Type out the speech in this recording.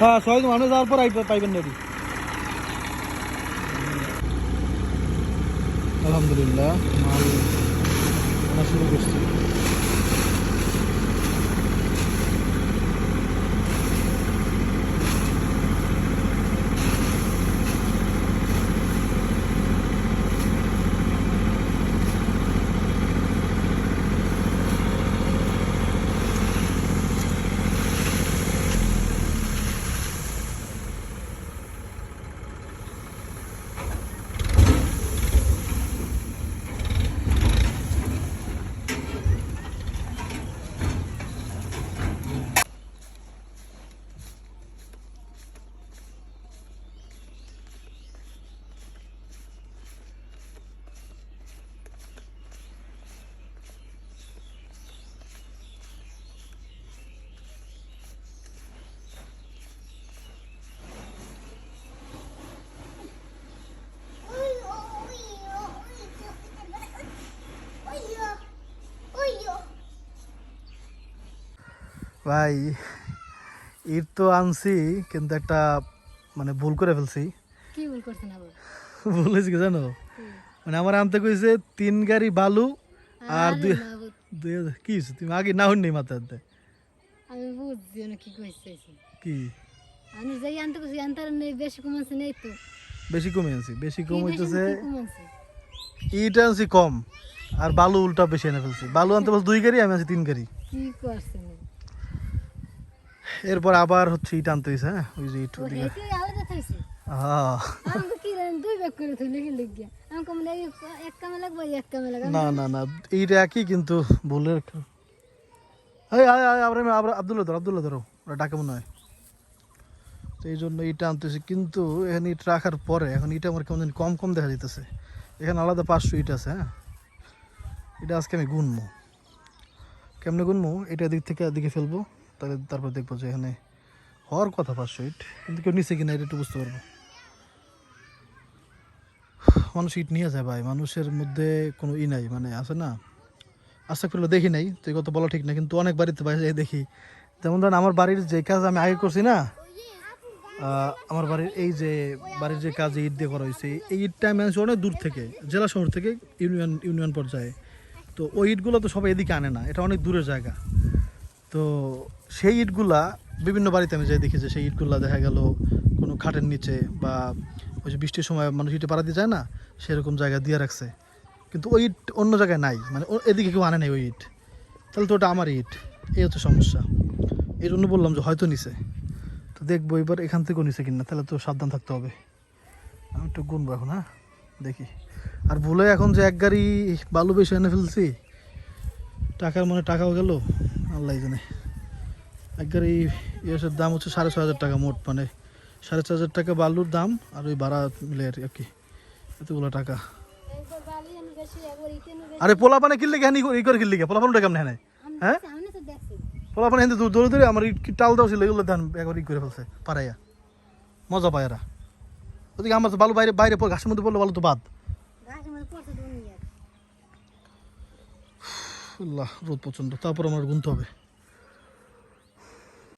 হ্যাঁ 6 জন মানুষ যাওয়ার পর পাইবেন না। আলহামদুলিল্লাহ মাল আনা শুরু করছি। ভাই ইট তো আনছি, কিন্তু একটা মানে ভুল করে ফেলছি। কি ভুল করছেন আবার? ভুল হয়েছে কি জানো? মানে আমার আনতে কইছে 3 গাড়ি বালু আর দুই কি হয়েছে তুমি আগে না হইনি মাথা আনতে। আমি বুঝছি না কি কইছে কি আমি যাই আনতে কইছি আনতার নেই, বেশি কমাছে নেই তো। বেশি কমে আনছি, বেশি কম হইতেছে। কমাছে ইট আনছি কম আর বালু উল্টা বেশি এনে ফেলছি। বালু আনতে বলছে 2 গাড়ি, আমি আনছি 3 গাড়ি। কি করছেন? এরপর আবার হচ্ছে ইট আনতে হইছে। হ্যাঁ ওই যে ইট ওদিকে ওইটাই আলাদা থাইছে। হ্যাঁ আমি কি জানি 2 ব্যাগ করে থইলে কি লাগিয়া আমি কম লাগি এক কামে লাগবে এক কামে লাগবে না না না এইটা একই, কিন্তু ভুলের এই আব্দুল্লাহ ধরো ওরা ডাকে মনে হয়। তো এই জন্য ইটা আনতেছি, কিন্তু এখানে ইট রাখার পরে এখন ইটা আমার কেমন জানি কম কম দেখা যেতেছে। এখানে আলাদা 500 ইট আছে। হ্যাঁ এটা আজকে আমি গুনবো, কেমনে গুনবো, এটা দিক থেকে এদিকে ফেলবো, তাহলে তারপর দেখবো যে এখানে হওয়ার কথা 500 ইট, কিন্তু কেউ নিচে কিনা এটা একটু বুঝতে পারবো। মানুষ ইট নিয়ে যায় ভাই, মানুষের মধ্যে কোনো নাই, মানে আছে না। আশা করলে দেখি নাই তো কত বলা ঠিক না, কিন্তু অনেক বাড়িতে বাইরে দেখি। যেমন ধরেন আমার বাড়ির যে কাজ আমি আগে করছি না, আমার বাড়ির এই যে বাড়ির যে কাজ ইট দিয়ে করা হয়েছে, এই ইটটা আমি আনছি অনেক দূর থেকে, জেলা শহর থেকে, ইউনিয়ন পর্যায়ে। তো ওই ইটগুলো তো সবাই এদিকে আনে না, এটা অনেক দূরের জায়গা। তো সেই ইটগুলা বিভিন্ন বাড়িতে আমি যাই দেখি যে সেই ইটগুলা দেখা গেল কোনো খাটের নিচে বা ওই যে বৃষ্টির সময় মানুষ ইটে পাড়া দিয়ে যায় না, সেরকম জায়গা দিয়ে রাখছে। কিন্তু ওই ইট অন্য জায়গায় নাই, মানে এদিকে কেউ আনে নাই ওই ইট। তাহলে তো ওটা আমার ইট, এই হচ্ছে সমস্যা। এই জন্য বললাম যে হয়তো নিছে, তো দেখবো এবার এখান থেকেও নিছে কিনা, তাহলে তো সাবধান থাকতে হবে। আমি একটু গুনবো এখন। হ্যাঁ দেখি। আর ভুলে এখন যে 1 গাড়ি বালু বেশি এনে ফেলছি, টাকার মানে টাকাও গেল আল্লাহ জানে। 1 গাড়ি ইয়ের দাম হচ্ছে 6,500 টাকা মোট, মানে 4,500 টাকা বালুর দাম আর ওই ভাড়া মিলে আর কি, এতগুলো টাকা। আরে পোলা পানে কিনলে কেন ই করে কিনলে পোলা পানটা কেমন হ্যাঁ? হ্যাঁ পোলা পানে হিন্দু দৌড়ে দৌড়ে আমার টাল দেওয়া ছিল, এগুলো ধান একবার ই করে ফেলছে পাড়াইয়া, মজা পায় এরা। ওদিকে আমার তো বালু বাইরে বাইরে ঘাসের মধ্যে পড়লো, বালু তো বাদ। রোদ প্রচন্ড, তারপর আমার গুনতে হবে।